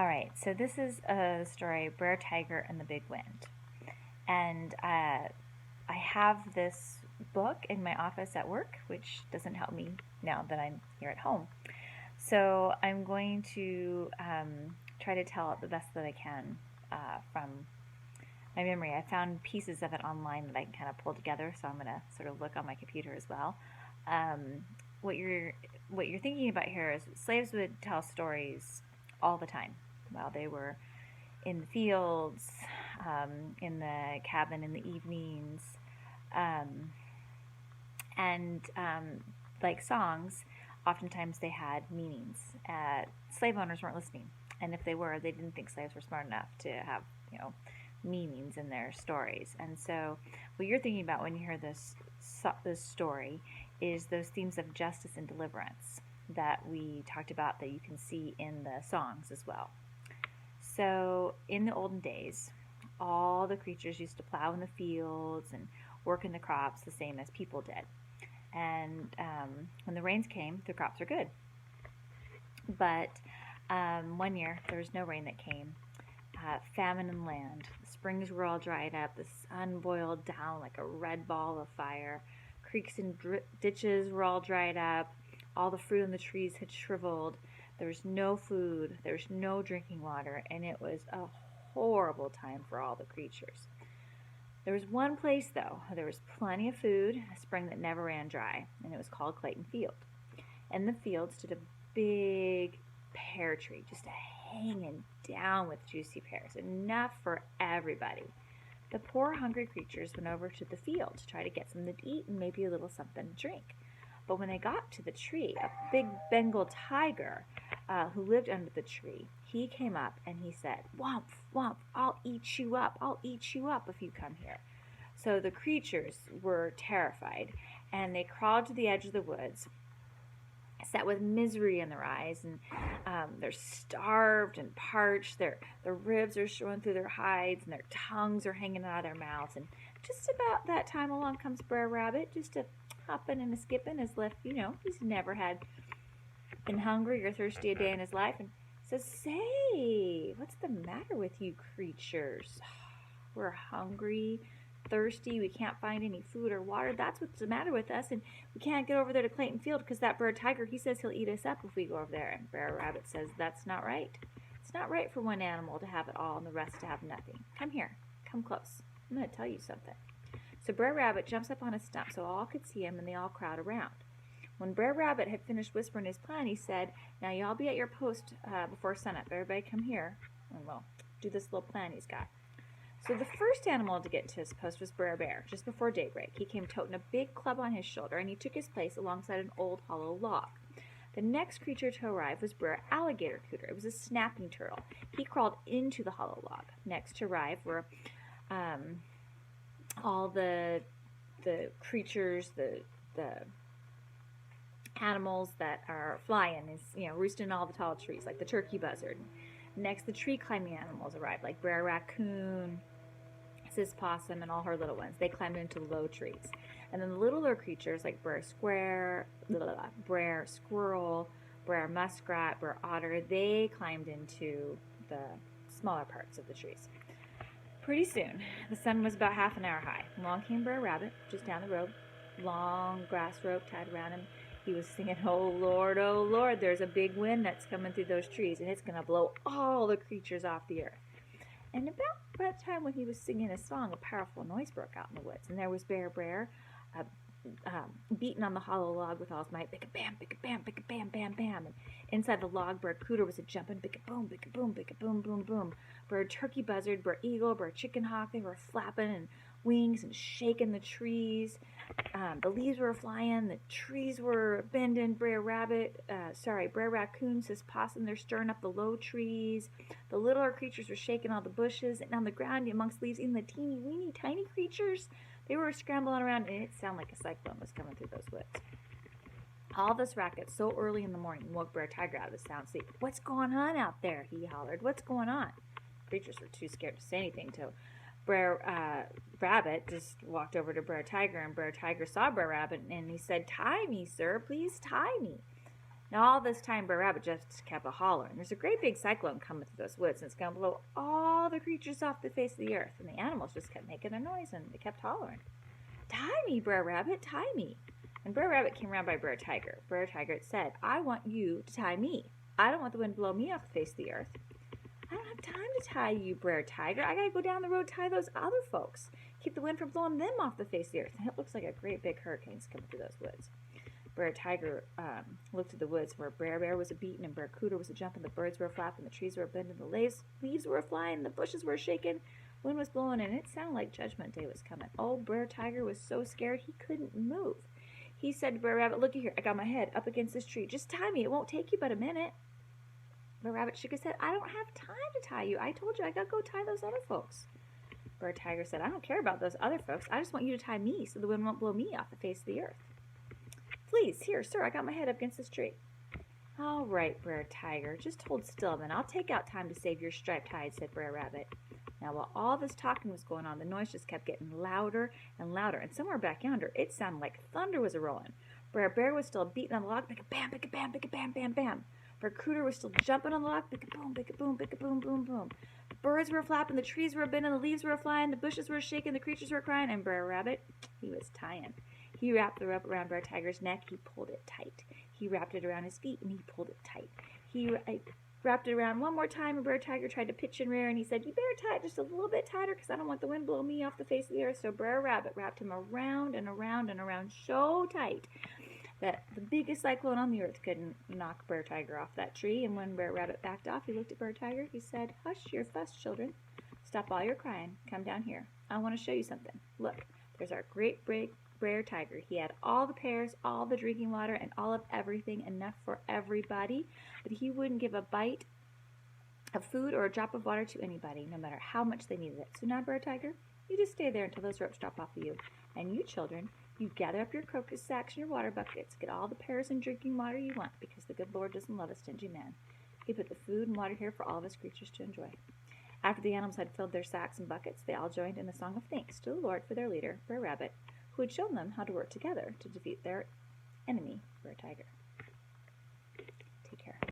All right, so this is a story, Brer, Tiger, and the Big Wind. And I have this book in my office at work, which doesn't help me now that I'm here at home. So I'm going to try to tell it the best that I can from my memory. I found pieces of it online that I can kind of pull together, so I'm going to sort of look on my computer as well. Um, what you're what you're thinking about here is slaves would tell stories all the time while they were in the fields, in the cabin in the evenings, um, and like songs, oftentimes they had meanings. Slave owners weren't listening, and if they were, they didn't think slaves were smart enough to have, meanings in their stories. And so, what you're thinking about when you hear this story is those themes of justice and deliverance that we talked about that you can see in the songs as well. So, in the olden days, all the creatures used to plow in the fields and work in the crops the same as people did. And when the rains came, the crops were good. But one year, there was no rain that came. Famine in the land. The springs were all dried up. The sun boiled down like a red ball of fire. Creeks and ditches were all dried up. All the fruit on the trees had shriveled. There was no food. There was no drinking water. And it was a horrible time for all the creatures. There was one place, though, there was plenty of food, a spring that never ran dry, and it was called Clayton Field. In the field stood a big pear tree, just hanging down with juicy pears, enough for everybody. The poor hungry creatures went over to the field to try to get something to eat and maybe a little something to drink. But when they got to the tree, a big Bengal tiger who lived under the tree, he came up and he said, "Womp, womp, I'll eat you up. I'll eat you up if you come here." So the creatures were terrified, and they crawled to the edge of the woods, set with misery in their eyes, and they're starved and parched. Their ribs are showing through their hides, and their tongues are hanging out of their mouths. And just about that time along comes Brer Rabbit, just a hopping and a skipping, as if, he's never been hungry or thirsty a day in his life, and says, "Say, what's the matter with you creatures? We're hungry, thirsty, we can't find any food or water. That's what's the matter with us, and we can't get over there to Clayton Field because that Brer Tiger, he says he'll eat us up if we go over there." And Brer Rabbit says, "That's not right. It's not right for one animal to have it all and the rest to have nothing. Come here, come close. I'm going to tell you something." So Brer Rabbit jumps up on a stump so all could see him, and they all crowd around. When Brer Rabbit had finished whispering his plan, he said, "Now y'all be at your post before sunup. Everybody come here, and we'll do this little plan he's got." So the first animal to get to his post was Brer Bear. Just before daybreak, he came toting a big club on his shoulder, and he took his place alongside an old hollow log. The next creature to arrive was Brer Alligator Cooter. It was a snapping turtle. He crawled into the hollow log. Next to arrive were all the creatures, the animals that are flying, roosting in all the tall trees, like the turkey buzzard. Next, the tree climbing animals arrived, like Brer Raccoon, Sis Possum, and all her little ones. They climbed into low trees. And then the littler creatures, like Brer Squirrel, Brer Muskrat, Brer Otter, they climbed into the smaller parts of the trees. Pretty soon, the sun was about half an hour high. Along came Brer Rabbit, just down the road, long grass rope tied around him. He was singing, oh Lord, there's a big wind that's coming through those trees, and it's going to blow all the creatures off the earth." And about that time when he was singing his song, a powerful noise broke out in the woods, and there was Brer beating on the hollow log with all his might, bick-a-bam, bick-a-bam, bick-a-bam, bam, bam. And inside the log, Brer Cooter was a-jumping, bick-a-boom, bick-a-boom, bick-a-boom, boom, boom. Brer Turkey Buzzard, Brer Eagle, Brer Chicken Hawk, they were flapping and wings and shaking the trees. The leaves were flying, the trees were bending. Brer Raccoon, Sis Possum, they're stirring up the low trees. The littler creatures were shaking all the bushes, and on the ground amongst leaves, even the teeny weeny tiny creatures, they were scrambling around, and it sounded like a cyclone was coming through those woods. All this racket so early in the morning woke Brer Tiger out of his sound sleep. "What's going on out there?" he hollered. "What's going on?" The creatures were too scared to say anything, so Brer Rabbit just walked over to Brer Tiger, and Brer Tiger saw Brer Rabbit, and he said, "Tie me, sir, please tie me." Now all this time Brer Rabbit just kept a-hollering. There's a great big cyclone coming through those woods, and it's going to blow all the creatures off the face of the earth. And the animals just kept making a noise, and they kept hollering. "Tie me, Brer Rabbit, tie me." And Brer Rabbit came around by Brer Tiger. Brer Tiger said, "I want you to tie me. I don't want the wind to blow me off the face of the earth." "I don't have time to tie you, Brer Tiger. I got to go down the road to tie those other folks. Keep the wind from blowing them off the face of the earth." And it looks like a great big hurricane's coming through those woods. Brer Tiger looked at the woods where Brer Bear was a-beating and Brer Cooter was a-jumping. The birds were flapping, the trees were bending, the leaves were flying, the bushes were shaking, wind was blowing, and it sounded like Judgment Day was coming. Old Brer Tiger was so scared he couldn't move. He said to Brer Rabbit, "Looky here, I got my head up against this tree. Just tie me. It won't take you but a minute." Brer Rabbit shook his head. "I don't have time to tie you. I told you I got to go tie those other folks." Brer Tiger said, "I don't care about those other folks. I just want you to tie me so the wind won't blow me off the face of the earth." "Please, here, sir, I got my head up against this tree." "All right, Brer Tiger, just hold still, then I'll take out time to save your striped hide," said Brer Rabbit. Now, while all this talking was going on, the noise just kept getting louder and louder, and somewhere back yonder, it sounded like thunder was a-rolling. Brer Bear was still beating on the log, bam, bam, bam, bam, bam. Brer Cooter was still jumping on the log, boom, boom, boom, boom, boom. The birds were flapping, the trees were bending, the leaves were flying, the bushes were shaking, the creatures were crying, and Brer Rabbit, he was tying. He wrapped the rope around Brer Tiger's neck. He pulled it tight. He wrapped it around his feet, and he pulled it tight. He wrapped it around one more time, and Brer Tiger tried to pitch and rear, and he said, "You better tie it just a little bit tighter, because I don't want the wind blowing me off the face of the earth." So Brer Rabbit wrapped him around and around and around so tight that the biggest cyclone on the earth couldn't knock Brer Tiger off that tree. And when Brer Rabbit backed off, he looked at Brer Tiger. He said, "Hush your fuss, children. Stop all your crying. Come down here. I want to show you something. Look, there's our great big Brer Tiger. He had all the pears, all the drinking water, and all of everything, enough for everybody, but he wouldn't give a bite of food or a drop of water to anybody, no matter how much they needed it. So now, Brer Tiger, you just stay there until those ropes drop off of you. And you children, you gather up your crocus sacks and your water buckets, get all the pears and drinking water you want, because the good Lord doesn't love a stingy man. He put the food and water here for all of his creatures to enjoy." After the animals had filled their sacks and buckets, they all joined in a song of thanks to the Lord for their leader, Brer Rabbit, who had shown them how to work together to defeat their enemy, Brer Tiger.